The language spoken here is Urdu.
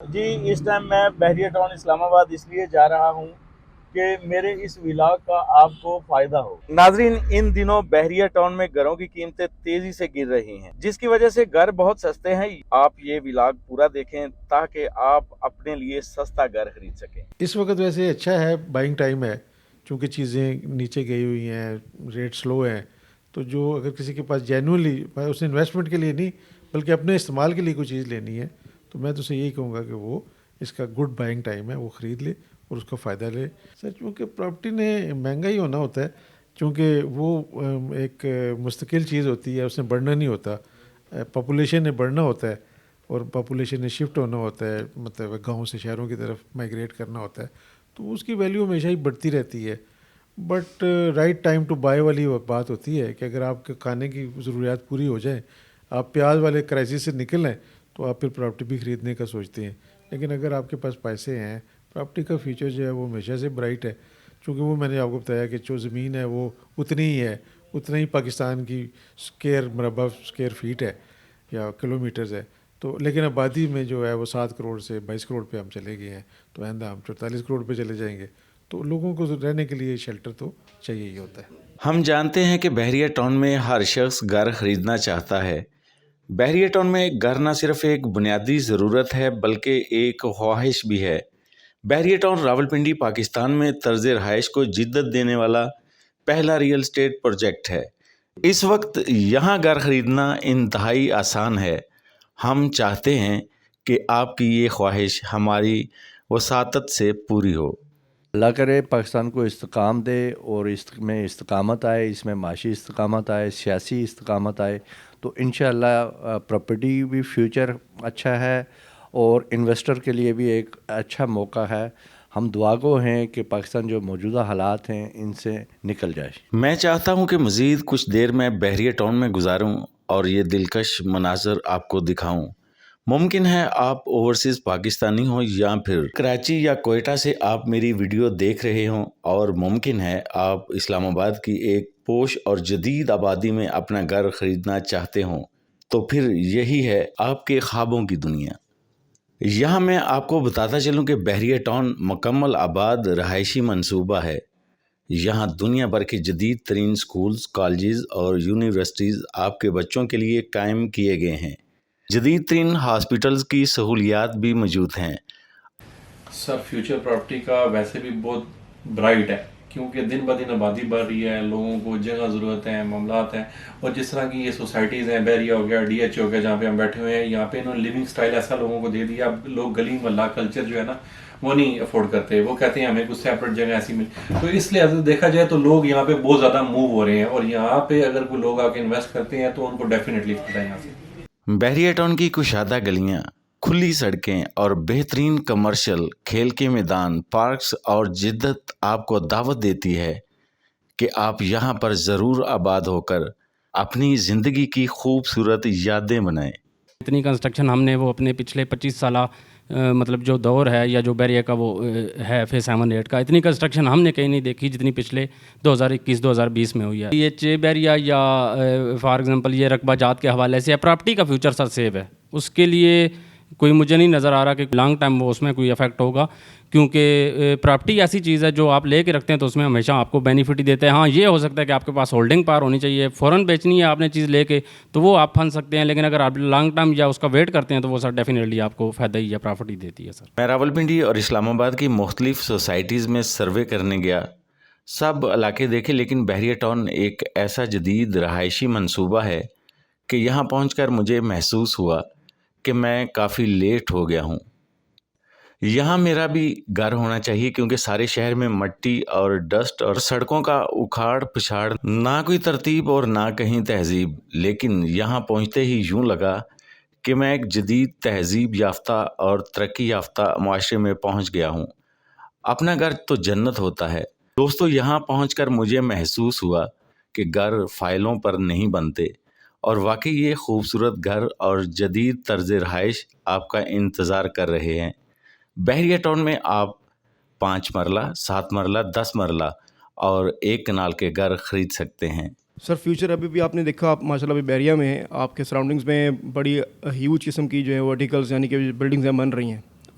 جی اس ٹائم میں بحریہ ٹاؤن اسلام آباد اس لیے جا رہا ہوں کہ میرے اس ولاگ کا آپ کو فائدہ ہو۔ ناظرین، ان دنوں بحریہ ٹاؤن میں گھروں کی قیمتیں تیزی سے گر رہی ہیں، جس کی وجہ سے گھر بہت سستے ہیں۔ آپ یہ ولاگ پورا دیکھیں تاکہ آپ اپنے لیے سستا گھر خرید سکیں۔ اس وقت ویسے اچھا ہے، بائنگ ٹائم ہے، چونکہ چیزیں نیچے گئی ہوئی ہیں، ریٹ سلو ہیں، تو جو اگر کسی کے پاس جینولی اس نے انویسٹمنٹ کے لیے نہیں بلکہ اپنے استعمال کے لیے کوئی چیز لینی ہے تو میں تو اسے یہی کہوں گا کہ وہ اس کا گڈ بائنگ ٹائم ہے، وہ خرید لے اور اس کا فائدہ لے۔ سر چونکہ پراپرٹی نے مہنگا ہی ہونا ہوتا ہے، چونکہ وہ ایک مستقل چیز ہوتی ہے، اس نے بڑھنا نہیں ہوتا، پاپولیشن نے بڑھنا ہوتا ہے اور پاپولیشن نے شفٹ ہونا ہوتا ہے، مطلب گاؤں سے شہروں کی طرف مائگریٹ کرنا ہوتا ہے، تو اس کی ویلیو ہمیشہ ہی بڑھتی رہتی ہے۔ But right time to buy والی بات ہوتی ہے کہ اگر آپ کے کھانے کی ضروریات پوری ہو جائیں، آپ پیاز والے کرائسس سے نکل لیں تو آپ پھر پراپرٹی بھی خریدنے کا سوچتے ہیں، لیکن اگر آپ کے پاس پیسے ہیں، پراپرٹی کا فیچر جو ہے وہ ہمیشہ سے برائٹ ہے، چونکہ وہ میں نے آپ کو بتایا کہ جو زمین ہے وہ اتنی ہی ہے، اتنا ہی پاکستان کی مربع اسکیئر فیٹ ہے یا کلو میٹرز ہے، تو لیکن آبادی میں جو ہے وہ 7 کروڑ سے 22 کروڑ پہ ہم چلے گئے ہیں، تو آئندہ ہم 44 کروڑ پہ چلے جائیں گے، تو لوگوں کو رہنے کے لیے شیلٹر تو چاہیے ہی ہوتا ہے۔ ہم جانتے ہیں کہ بحریہ ٹاؤن میں ہر شخص گھر خریدنا چاہتا ہے۔ بحریہ ٹاؤن میں گھر نہ صرف ایک بنیادی ضرورت ہے بلکہ ایک خواہش بھی ہے۔ بحریہ ٹاؤن راولپنڈی پاکستان میں طرز رہائش کو جدت دینے والا پہلا ریئل اسٹیٹ پروجیکٹ ہے۔ اس وقت یہاں گھر خریدنا انتہائی آسان ہے۔ ہم چاہتے ہیں کہ آپ کی یہ خواہش ہماری وساطت سے پوری ہو۔ اللہ کرے پاکستان کو استحکام دے اور اس میں استقامت آئے، اس میں معاشی استقامت آئے، سیاسی استقامت آئے، تو انشاءاللہ پراپرٹی بھی فیوچر اچھا ہے اور انویسٹر کے لیے بھی ایک اچھا موقع ہے۔ ہم دعا گو ہیں کہ پاکستان جو موجودہ حالات ہیں ان سے نکل جائے۔ میں چاہتا ہوں کہ مزید کچھ دیر میں بحریہ ٹاؤن میں گزاروں اور یہ دلکش مناظر آپ کو دکھاؤں۔ ممکن ہے آپ اوورسیز پاکستانی ہوں یا پھر کراچی یا کوئٹہ سے آپ میری ویڈیو دیکھ رہے ہوں، اور ممکن ہے آپ اسلام آباد کی ایک پوش اور جدید آبادی میں اپنا گھر خریدنا چاہتے ہوں، تو پھر یہی ہے آپ کے خوابوں کی دنیا۔ یہاں میں آپ کو بتاتا چلوں کہ بحریہ ٹاؤن مکمل آباد رہائشی منصوبہ ہے۔ یہاں دنیا بھر کے جدید ترین سکولز، کالجز اور یونیورسٹیز آپ کے بچوں کے لیے قائم کیے گئے ہیں۔ جدید ترین ہاسپٹلز کی سہولیات بھی موجود ہیں۔ سر فیوچر پراپرٹی کا ویسے بھی بہت برائٹ ہے، کیونکہ دن بہ دن آبادی بڑھ رہی ہے، لوگوں کو جگہ ضرورت ہے، معاملات ہیں، اور جس طرح کی یہ سوسائٹیز ہیں، بحریہ ہو گیا، ڈی ایچ ہو گیا، جہاں پہ ہم بیٹھے ہوئے ہیں، یہاں پہ انہوں نے لیونگ سٹائل ایسا لوگوں کو دے دیا، اب لوگ گلی محلہ کلچر جو ہے نا وہ نہیں افورڈ کرتے، وہ کہتے ہیں ہمیں کچھ سیپریٹ جگہ ایسی مل، تو اس لیے اگر دیکھا جائے تو لوگ یہاں پہ بہت زیادہ موو ہو رہے ہیں، اور یہاں پہ اگر کوئی لوگ آ کے انویسٹ کرتے ہیں تو ان کو ڈیفینیٹلی فائدہ ہے یہاں سے۔ بحریہ ٹاؤن کی کشادہ گلیاں، کھلی سڑکیں اور بہترین کمرشل کھیل کے میدان، پارکس اور جدت آپ کو دعوت دیتی ہے کہ آپ یہاں پر ضرور آباد ہو کر اپنی زندگی کی خوبصورت یادیں بنائیں۔ اتنی کنسٹرکشن ہم نے وہ اپنے پچھلے 25 سالہ مطلب جو دور ہے یا جو بحریہ کا وہ ہے فیز 7-8 کا، اتنی کنسٹرکشن ہم نے کہیں نہیں دیکھی جتنی پچھلے 2021-2020 میں ہوئی ہے۔ یہ چے بحریہ یا فار ایگزامپل یہ رقبہ جات کے حوالے سے پراپرٹی کا فیوچر سر سیو ہے، اس کے لیے کوئی مجھے نہیں نظر آ رہا کہ لانگ ٹائم وہ اس میں کوئی افیکٹ ہوگا، کیونکہ پراپرٹی ایسی چیز ہے جو آپ لے کے رکھتے ہیں تو اس میں ہمیشہ آپ کو بینیفٹ ہی دیتے ہیں۔ ہاں یہ ہو سکتا ہے کہ آپ کے پاس ہولڈنگ پاور ہونی چاہیے، فوراً بیچنی ہے آپ نے چیز لے کے تو وہ آپ پھنس سکتے ہیں، لیکن اگر آپ لانگ ٹائم یا اس کا ویٹ کرتے ہیں تو وہ سر ڈیفینیٹلی آپ کو فائدہ ہی یا پرافٹ ہی دیتی ہے۔ سر میں راولپنڈی اور اسلام آباد کی مختلف سوسائٹیز میں سروے کرنے گیا، سب علاقے دیکھے، لیکن بحریہ ٹاؤن ایک ایسا جدید رہائشی منصوبہ ہے کہ یہاں پہنچ کر مجھے محسوس ہوا کہ میں کافی لیٹ ہو گیا ہوں۔ یہاں میرا بھی گھر ہونا چاہیے، کیونکہ سارے شہر میں مٹی اور ڈسٹ اور سڑکوں کا اکھاڑ پچھاڑ، نہ کوئی ترتیب اور نہ کہیں تہذیب، لیکن یہاں پہنچتے ہی یوں لگا کہ میں ایک جدید تہذیب یافتہ اور ترقی یافتہ معاشرے میں پہنچ گیا ہوں۔ اپنا گھر تو جنت ہوتا ہے دوستو۔ یہاں پہنچ کر مجھے محسوس ہوا کہ گھر فائلوں پر نہیں بنتے، اور واقعی یہ خوبصورت گھر اور جدید طرز رہائش آپ کا انتظار کر رہے ہیں۔ بحریہ ٹاؤن میں آپ 5 مرلہ، 7 مرلہ، 10 مرلہ اور 1 کنال کے گھر خرید سکتے ہیں۔ سر فیوچر ابھی بھی آپ نے دیکھا، آپ ماشاء اللہ ابھی بحریہ میں ہیں، آپ کے سراؤنڈنگز میں بڑی ہیوج قسم کی جو ہے ورٹیکلز یعنی کہ بلڈنگز ہیں بن رہی ہیں،